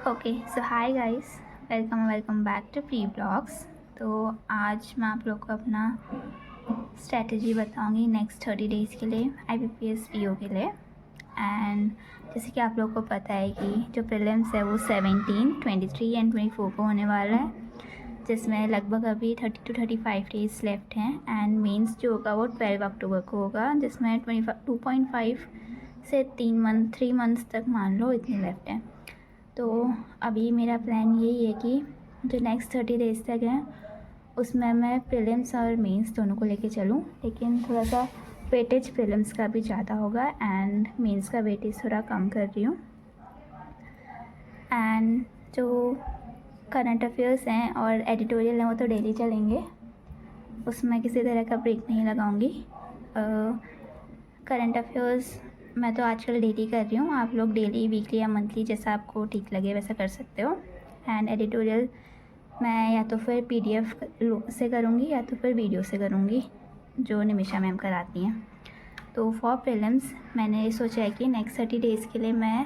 Okay so hi guys, welcome back to pre blogs. तो आज मैं आप लोग को अपना स्ट्रेटजी बताऊंगी नेक्स्ट 30 डेज़ के लिए IBPS PO के लिए। एंड जैसे कि आप लोग को पता है कि जो प्रीलिम्स है वो 17, 23 एंड 24 को होने वाला है, जिसमें लगभग अभी 30 to 35 डेज़ लेफ्ट हैं। एंड मेंस जो होगा वो 12 अक्टूबर को होगा, जिसमें 2.5 से 3 मंथ्स तक मान लो इतने लेफ्ट हैं। तो अभी मेरा प्लान यही है कि जो नेक्स्ट 30 डेज़ तक है उसमें मैं प्रीलिम्स और मेंस दोनों को लेके चलूँ, लेकिन थोड़ा सा वेटेज प्रीलिम्स का भी ज़्यादा होगा एंड मेंस का वेटेज थोड़ा कम कर रही हूँ। एंड जो करंट अफेयर्स हैं और एडिटोरियल हैं वो तो डेली चलेंगे, उसमें किसी तरह का ब्रेक नहीं लगाऊंगी। करंट अफेयर्स मैं तो आजकल डेली कर रही हूँ, आप लोग डेली, वीकली या मंथली जैसा आपको ठीक लगे वैसा कर सकते हो। एंड एडिटोरियल मैं या तो फिर PDF से करूँगी या तो फिर वीडियो से करूँगी, जो निमिषा मैम कराती हैं। तो फॉर प्रीलिम्स मैंने सोचा है कि नेक्स्ट 30 डेज़ के लिए मैं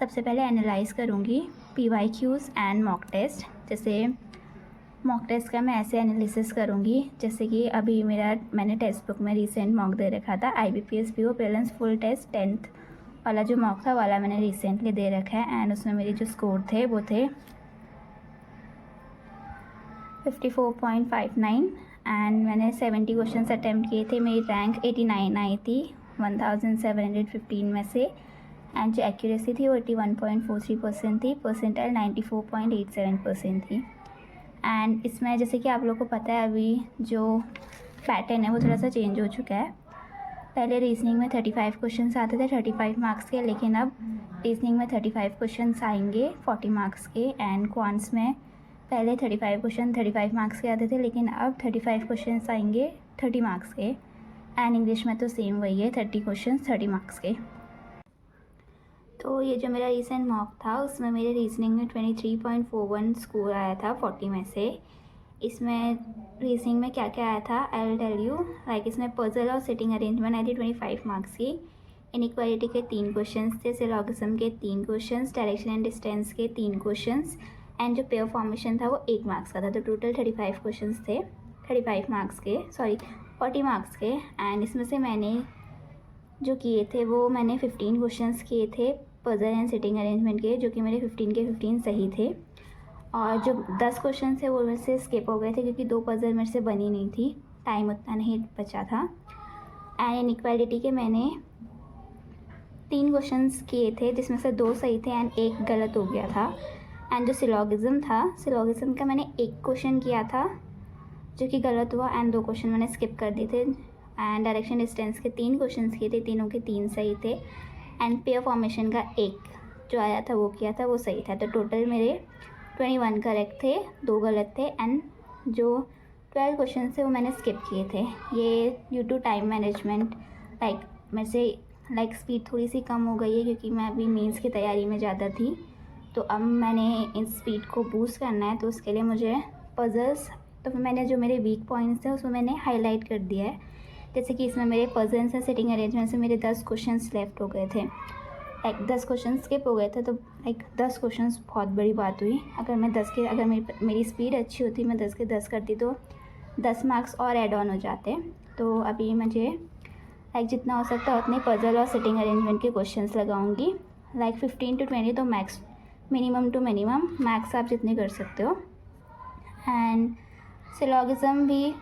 सबसे पहले एनालाइज़ करूँगी PYQs एंड मॉक टेस्ट। जैसे मॉक टेस्ट का मैं ऐसे एनालिसिस करूँगी जैसे कि अभी मैंने टेक्स्ट बुक में रिसेंट मॉक दे रखा था, IBPS PO prelims full test 10th वाला जो मॉक था वाला मैंने रिसेंटली दे रखा है। एंड उसमें मेरे जो स्कोर थे वो थे 54.59 एंड मैंने 70 क्वेश्चन अटैम्प्ट किए थे। मेरी रैंक 89 आई थी 1715 में से। एंड जो एक्यूरेसी थी वो 81.43% थी, परसेंटाइल 94.87% थी। एंड इसमें जैसे कि आप लोग को पता है अभी जो पैटर्न है वो थोड़ा सा चेंज हो चुका है। पहले रीजनिंग में 35 क्वेश्चन आते थे 35 मार्क्स के, लेकिन अब रीजनिंग में 35 क्वेश्चन आएंगे 40 मार्क्स के। एंड क्वांट्स में पहले 35 क्वेश्चन 35 मार्क्स के आते थे, लेकिन अब 35 क्वेश्चन आएंगे 30 मार्क्स के। एंड इंग्लिश में तो सेम वही है, 30 क्वेश्चन 30 मार्क्स के। तो ये जो मेरा रिसेंट मॉक था उसमें मेरे रीजनिंग में 23.41 स्कोर आया था 40 में से। इसमें रीजनिंग में क्या क्या आया था I will tell you. Like इसमें पजल और सिटिंग अरेंजमेंट आई थी 25 मार्क्स की, इनइक्वालिटी के 3 क्वेश्चंस थे, सिलोगिज्म के 3 क्वेश्चंस, डायरेक्शन एंड डिस्टेंस के 3 क्वेश्चंस, एंड जो पेयर फॉर्मेशन था वो 1 मार्क्स का था। तो टोटल 35 क्वेश्चंस थे 35 मार्क्स के, 40 मार्क्स के। एंड इसमें से मैंने जो किए थे वो मैंने 15 क्वेश्चंस किए थे पजल एंड सिटिंग अरेंजमेंट के, जो कि मेरे 15 के 15 सही थे। और जो 10 क्वेश्चन थे वो मेरे से स्किप हो गए थे क्योंकि 2 पजल मेरे से बनी नहीं थी, टाइम उतना नहीं बचा था। एंड इनइक्वालिटी के मैंने 3 क्वेश्चंस किए थे जिसमें से 2 सही थे एंड 1 गलत हो गया था। एंड जो सिलोगिज्म था, सिलोगिज्म का मैंने 1 क्वेश्चन किया था जो कि गलत हुआ एंड 2 क्वेश्चन मैंने स्किप कर दिए थे। एंड डायरेक्शन डिस्टेंस के 3 क्वेश्चन किए थे, तीनों के 3 सही थे। एंड पेयर फॉर्मेशन का 1 जो आया था वो किया था, वो सही था। तो टोटल मेरे 21 करेक्ट थे, 2 गलत थे। एंड जो 12 क्वेश्चन थे वो मैंने स्किप किए थे, ये ड्यू टू टाइम मैनेजमेंट। मेरे से स्पीड थोड़ी सी कम हो गई है क्योंकि मैं अभी मेंस की तैयारी में ज़्यादा थी। तो अब मैंने इस स्पीड को बूस्ट करना है, तो उसके लिए मुझे पजल्स, तो फिर मैंने जो मेरे वीक पॉइंट्स थे उसमें मैंने हाईलाइट कर दिया है। जैसे कि इसमें मेरे पजल्स एंड सिटिंग अरेंजमेंट से मेरे 10 क्वेश्चन लेफ्ट हो गए थे, 10 क्वेश्चन स्किप हो गए थे। तो 10 क्वेश्चन बहुत बड़ी बात हुई। अगर मेरी स्पीड अच्छी होती, मैं 10 के 10 करती तो 10 मार्क्स और ऐड ऑन हो जाते। तो अभी मुझे जितना हो सकता है उतने पजल और सिटिंग अरेंजमेंट के क्वेश्चंस लगाऊंगी। 15 to 20 तो max, minimum to minimum, max आप जितने कर सकते हो। एंड सिलोगिज्म भी,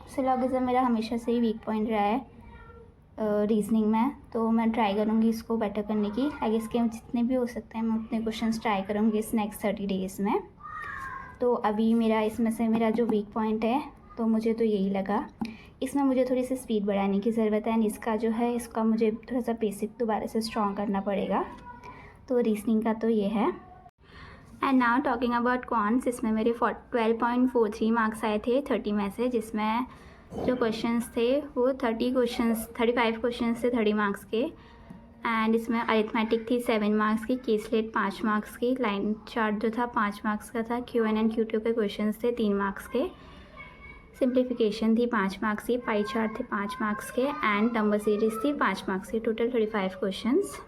सिलोगिज्म मेरा हमेशा से ही वीक पॉइंट रहा है रीजनिंग में, तो मैं ट्राई करूँगी इसको बेटर करने की। इसके जितने भी हो सकते हैं मैं उतने क्वेश्चंस ट्राई करूँगी इस नेक्स्ट 30 डेज़ में। तो अभी मेरा इसमें से मेरा जो वीक पॉइंट है तो मुझे तो यही लगा, इसमें मुझे थोड़ी सी स्पीड बढ़ाने की ज़रूरत है। एंड इसका जो है इसका मुझे थोड़ा सा बेसिक दोबारा से स्ट्रॉन्ग करना पड़ेगा। तो रीजनिंग का तो ये है। And now talking about quants, इसमें मेरे 12.43 मार्क्स आए थे 30 में से, जिसमें जो क्वेश्चंस थे वो 35 क्वेश्चंस थे 30 मार्क्स के। एंड इसमें अरिथमेटिक थी 7 मार्क्स की, केसलेट 5 मार्क्स की, लाइन चार्ट जो था 5 मार्क्स का था, QN एंड Q2 के क्वेश्चंस थे 3 मार्क्स के, सिंप्लीफिकेशन थी 5 मार्क्स की, पाई चार्ट थे 5 मार्क्स के, एंड नंबर सीरीज थी 5 मार्क्स की। Total 35 questions.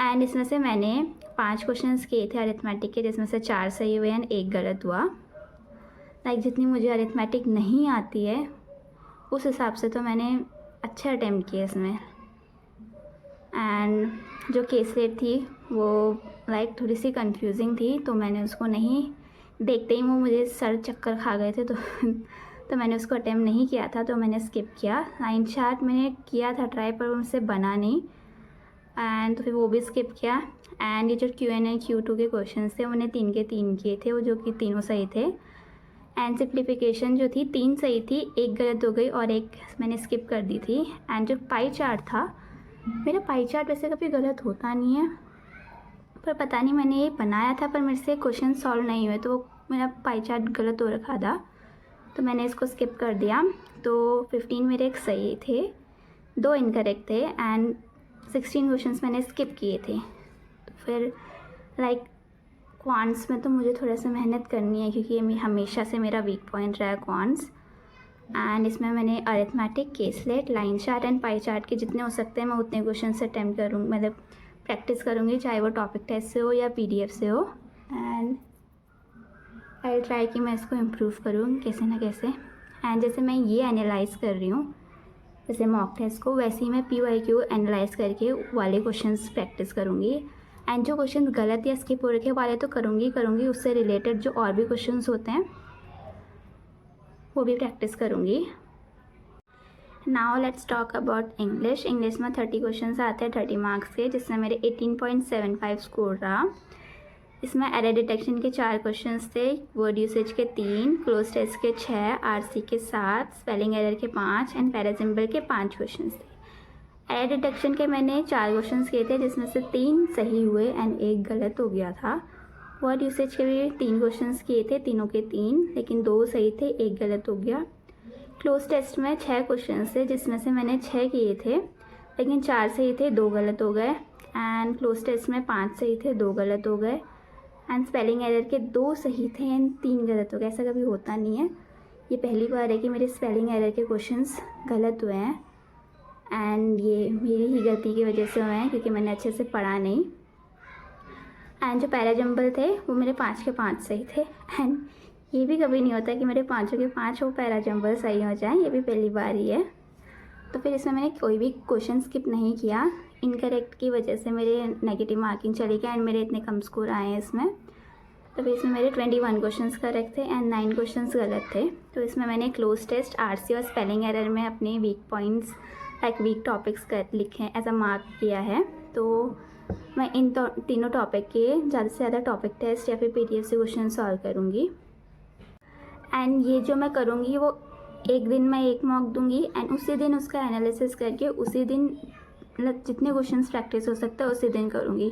एंड इसमें से मैंने 5 क्वेश्चंस किए थे अरिथमेटिक के, जिसमें से 4 सही हुए एंड 1 गलत हुआ। जितनी मुझे अरिथमेटिक नहीं आती है उस हिसाब से तो मैंने अच्छे अटैम्प्ट किए इसमें। एंड जो केस रेट थी वो थोड़ी सी कंफ्यूजिंग थी, तो मैंने उसको नहीं, देखते ही वो मुझे सर चक्कर खा गए थे, तो मैंने उसको अटैम्प्ट नहीं किया था, तो मैंने स्किप किया। लाइन चार्ट मैंने किया था ट्राई, पर उनसे बना नहीं, एंड तो फिर वो भी स्किप किया। एंड ये जो Q&A Q2 के क्वेश्चन थे मैंने 3 के 3 किए थे, वो जो कि तीनों सही थे। एंड सिम्प्लीफिकेशन जो थी 3 सही थी, 1 गलत हो गई और 1 मैंने स्किप कर दी थी। एंड जो पाई चार्ट था, मेरा पाई चार्ट वैसे कभी गलत होता नहीं है, पर पता नहीं मैंने ये बनाया था पर मेरे से क्वेश्चन सॉल्व नहीं हुए, तो मेरा पाई चार्ट गलत हो रखा था, तो मैंने इसको स्किप कर दिया। तो 15 मेरे एक सही थे, 2 इनकरेक्ट थे एंड 16 क्वेश्चंस मैंने स्किप किए थे। तो फिर क्वांट्स में तो मुझे थोड़ा सा मेहनत करनी है, क्योंकि ये हमेशा से मेरा वीक पॉइंट रहा है क्वांट्स। एंड इसमें मैंने arithmetic, caselet, line chart and pie chart के जितने हो सकते हैं मैं उतने क्वेश्चन से अटैम्प्ट करूँगी, मतलब प्रैक्टिस करूँगी, चाहे वो टॉपिक टेस्ट से हो या PDF से हो। एंड आई ट्राई कि मैं इसको इम्प्रूव करूँ कैसे ना कैसे। एंड जैसे मैं ये एनालाइज़ कर रही हूँ जैसे मॉक टेस्ट को, वैसे ही मैं PYQ एनालाइज़ करके वाले क्वेश्चंस प्रैक्टिस करूँगी। एंड जो क्वेश्चन गलत या स्किप हो रखे वाले तो करूँगी, उससे रिलेटेड जो और भी क्वेश्चंस होते हैं वो भी प्रैक्टिस करूँगी। Now let's talk about English. English में 30 क्वेश्चंस आते हैं 30 मार्क्स के, जिसमें मेरे 18.75 स्कोर रहा। इसमें एरर डिटेक्शन के 4 क्वेश्चंस थे, वर्ड यूसेज के 3, क्लोज टेस्ट के 6, RC के 7, स्पेलिंग एरर के 5 एंड पैरासिम्बल के 5 क्वेश्चंस थे। एरर डिटेक्शन के मैंने 4 क्वेश्चंस किए थे, जिसमें से 3 सही हुए एंड 1 गलत हो गया था। वर्ड यूसेज के भी 3 क्वेश्चंस किए थे, तीनों के 3, लेकिन 2 सही थे, 1 गलत हो गया। क्लोज टेस्ट में 6 क्वेश्चंस थे, जिसमें से मैंने 6 किए थे, लेकिन 4 सही थे, 2 गलत हो गए। एंड क्लोज टेस्ट में 5 सही थे, 2 गलत हो गए। एंड स्पेलिंग एरर के 2 सही थे एंड 3 गलत हो गए। ऐसा कभी होता नहीं है, ये पहली बार है कि मेरे स्पेलिंग एरर के क्वेश्चंस गलत हुए हैं, एंड ये मेरी ही गलती की वजह से हुए हैं, क्योंकि मैंने अच्छे से पढ़ा नहीं। एंड जो पैराजम्बल थे वो मेरे 5 के 5 सही थे। एंड ये भी कभी नहीं होता कि मेरे 5 के 5 वो पैराजम्बल सही हो जाए, ये भी पहली बार ही है। तो फिर इसमें मैंने कोई भी क्वेश्चन स्किप नहीं किया। इनकरेक्ट की वजह से मेरे नेगेटिव मार्किंग चली गई एंड मेरे इतने कम स्कोर आए हैं इसमें। तो फिर इसमें मेरे 21 क्वेश्चंस करेक्ट थे एंड 9 क्वेश्चंस गलत थे। तो इसमें मैंने क्लोज टेस्ट, RC और स्पेलिंग एरर में अपने वीक पॉइंट्स वीक टॉपिक्स लिखे एज अ मार्क किया है। तो मैं इन तीनों टॉपिक के ज़्यादा से ज़्यादा टॉपिक टेस्ट या फिर PDF से क्वेश्चन सॉल्व करूँगी। एंड ये जो मैं करूँगी वो एक दिन मैं एक मॉक दूँगी एंड उसी दिन उसका एनालिसिस करके उसी दिन मतलब जितने क्वेश्चंस प्रैक्टिस हो सकता है उसी दिन करूँगी।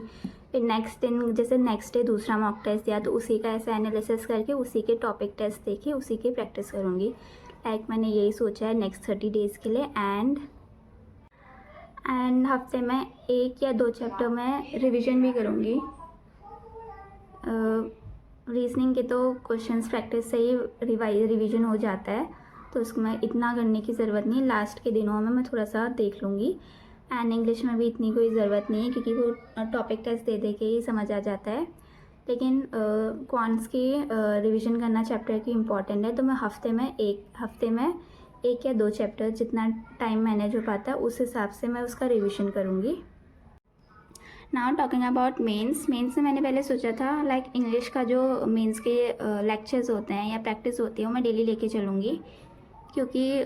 फिर नेक्स्ट दिन जैसे नेक्स्ट डे दूसरा मॉक टेस्ट दिया तो उसी का ऐसा एनालिसिस करके उसी के टॉपिक टेस्ट देके उसी की प्रैक्टिस करूँगी। मैंने यही सोचा है नेक्स्ट 30 डेज़ के लिए। एंड हफ्ते में 1 या 2 चैप्टर में रिवीजन भी करूँगी। रीजनिंग के तो क्वेश्चंस प्रैक्टिस से ही रिवीजन हो जाता है, तो उसको मैं इतना करने की ज़रूरत नहीं, लास्ट के दिनों में मैं थोड़ा सा देख लूँगी। एंड इंग्लिश में भी इतनी कोई ज़रूरत नहीं है क्योंकि वो टॉपिक टेस्ट दे दे के ही समझ आ जाता है। लेकिन क्वांट्स की रिवीजन करना चैप्टर की इम्पॉर्टेंट है, तो मैं हफ्ते में एक या 2 चैप्टर जितना टाइम मैनेज हो पाता है उस हिसाब से मैं उसका रिवीजन करूँगी। नाउ टॉकिंग अबाउट मेंस में मैंने पहले सोचा था इंग्लिश का जो मेंस के लेक्चर्स होते हैं या प्रैक्टिस होती है वो मैं डेली लेके चलूँगी, क्योंकि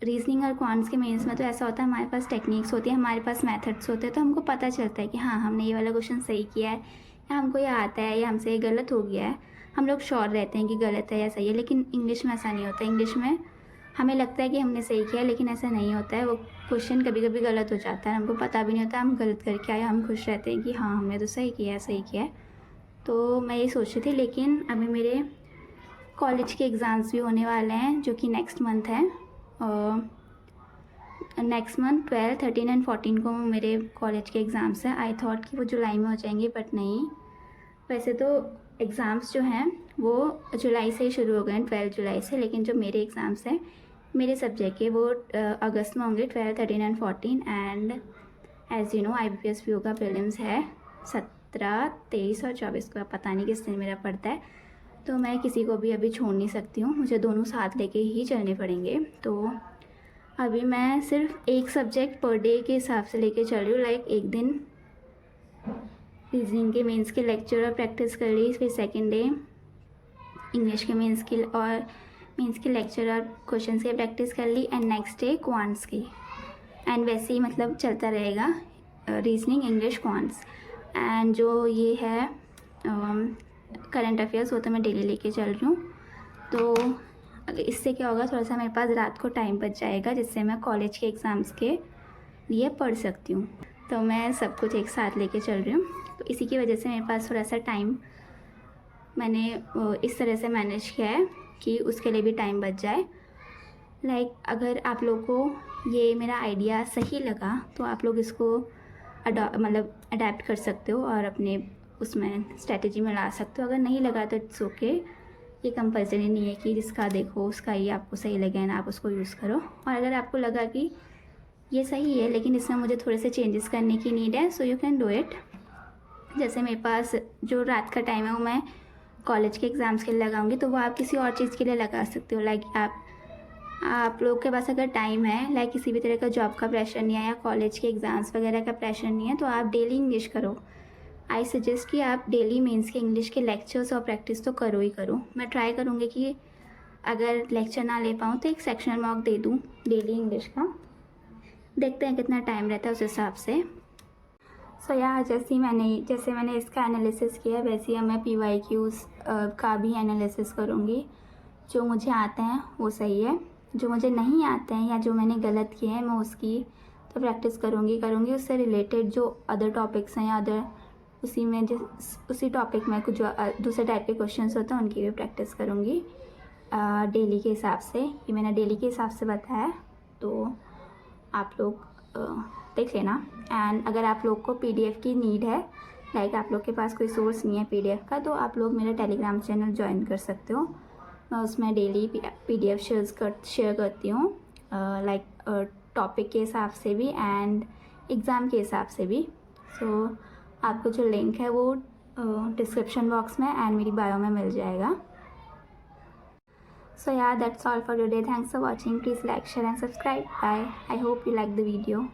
रीजनिंग और क्वांट्स के मेंस में तो ऐसा होता है हमारे पास टेक्निक्स होती है, हमारे पास मेथड्स होते हैं, तो हमको पता चलता है कि हाँ हमने ये वाला क्वेश्चन सही किया है या हमको ये आता है या हमसे ये गलत हो गया है। हम लोग श्योर रहते हैं कि गलत है या सही है, लेकिन इंग्लिश में ऐसा नहीं होता। इंग्लिश में हमें लगता है कि हमने सही किया है लेकिन ऐसा नहीं होता है, वो क्वेश्चन कभी कभी गलत हो जाता है, हमको पता भी नहीं होता हम गलत करके आए, हम खुश रहते हैं कि हाँ हमने तो सही किया है। तो मैं ये सोच रही थी, लेकिन अभी मेरे कॉलेज के एग्ज़ाम्स भी होने वाले हैं जो कि नेक्स्ट मंथ है। नेक्स्ट मंथ 12, 13 एंड 14 को मेरे कॉलेज के एग्ज़ाम्स हैं। आई थॉट कि वो जुलाई में हो जाएंगे, बट नहीं, वैसे तो एग्ज़ाम्स जो हैं वो जुलाई से ही शुरू हो गए हैं, 12 जुलाई से, लेकिन जो मेरे एग्ज़ाम्स हैं मेरे सब्जेक्ट के वो अगस्त में होंगे, 12, 13 and 14। And as you know IBPS PO का प्रीलिम्स है 17, 23 और 24 को, पता नहीं किस दिन मेरा पड़ता है, तो मैं किसी को भी अभी छोड़ नहीं सकती हूँ, मुझे दोनों साथ लेके ही चलने पड़ेंगे। तो अभी मैं सिर्फ एक सब्जेक्ट पर डे के हिसाब से लेके चल रही हूँ। लाइक एक दिन रीजनिंग के मेंस के लेक्चर और प्रैक्टिस कर ली, फिर सेकेंड डे इंग्लिश के मेंस के लेक्चर और क्वेश्चंस की प्रैक्टिस कर ली, एंड नेक्स्ट डे क्वांट्स की, एंड वैसे ही मतलब चलता रहेगा रीजनिंग, इंग्लिश, क्वांट्स। एंड जो ये है करंट अफेयर्स, वो तो मैं डेली लेके चल रही हूँ। तो अगर इससे क्या होगा, थोड़ा सा मेरे पास रात को टाइम बच जाएगा, जिससे मैं कॉलेज के एग्ज़ाम्स के लिए पढ़ सकती हूँ। तो मैं सब कुछ एक साथ लेके चल रही हूँ, तो इसी की वजह से मेरे पास थोड़ा सा टाइम मैंने इस तरह से मैनेज किया है कि उसके लिए भी टाइम बच जाए। लाइक अगर आप लोगों को ये मेरा आइडिया सही लगा तो आप लोग इसको अडेप्ट कर सकते हो और अपने उसमें स्ट्रेटजी में ला सकते हो। अगर नहीं लगा तो इट्स ओके, ये कंपल्सरी नहीं है कि जिसका देखो उसका ही आपको सही लगे ना आप उसको यूज़ करो। और अगर आपको लगा कि ये सही है लेकिन इसमें मुझे थोड़े से चेंजेस करने की नीड है, so you can do it. जैसे मेरे पास जो रात का टाइम है वो मैं कॉलेज के एग्ज़ाम्स के लिए लगाऊंगी, तो वो आप किसी और चीज़ के लिए लगा सकते हो। लाइक आप लोग के पास अगर टाइम है, लाइक किसी भी तरह का जॉब का प्रेशर नहीं है या कॉलेज के एग्ज़ाम्स वगैरह का प्रेशर नहीं है, तो आप डेली इंग्लिश करो। आई सजेस्ट कि आप डेली मेंस के इंग्लिश के लेक्चर्स और प्रैक्टिस तो करो ही करो। मैं ट्राई करूँगी कि अगर लेक्चर ना ले पाऊँ तो एक सेक्शनल मॉक दे दूँ डेली इंग्लिश का, देखते हैं कितना टाइम रहता है उस हिसाब से। सो यार जैसे मैंने इसका एनालिसिस किया वैसे ही मैं PYQs का भी एनालिसिस करूँगी। जो मुझे आते हैं वो सही है, जो मुझे नहीं आते हैं या जो मैंने गलत किए हैं मैं उसकी तो प्रैक्टिस करूँगी। उससे रिलेटेड जो अदर टॉपिक्स हैं या अदर उसी टॉपिक में कुछ जो दूसरे टाइप के क्वेश्चंस होते हैं उनकी भी प्रैक्टिस करूँगी डेली के हिसाब से। ये मैंने डेली के हिसाब से बताया, तो आप लोग देख लेना। एंड अगर आप लोग को PDF की नीड है, लाइक आप लोग के पास कोई सोर्स नहीं है PDF का, तो आप लोग मेरा टेलीग्राम चैनल ज्वाइन कर सकते हो। मैं उसमें डेली PDF शेयर करती हूँ, लाइक टॉपिक के हिसाब से भी एंड एग्ज़ाम के हिसाब से भी। सो आपको जो लिंक है वो डिस्क्रिप्शन बॉक्स में एंड मेरी बायो में मिल जाएगा। So yeah, that's all for today. Thanks for watching. Please like, share and subscribe. Bye. I hope you like the video.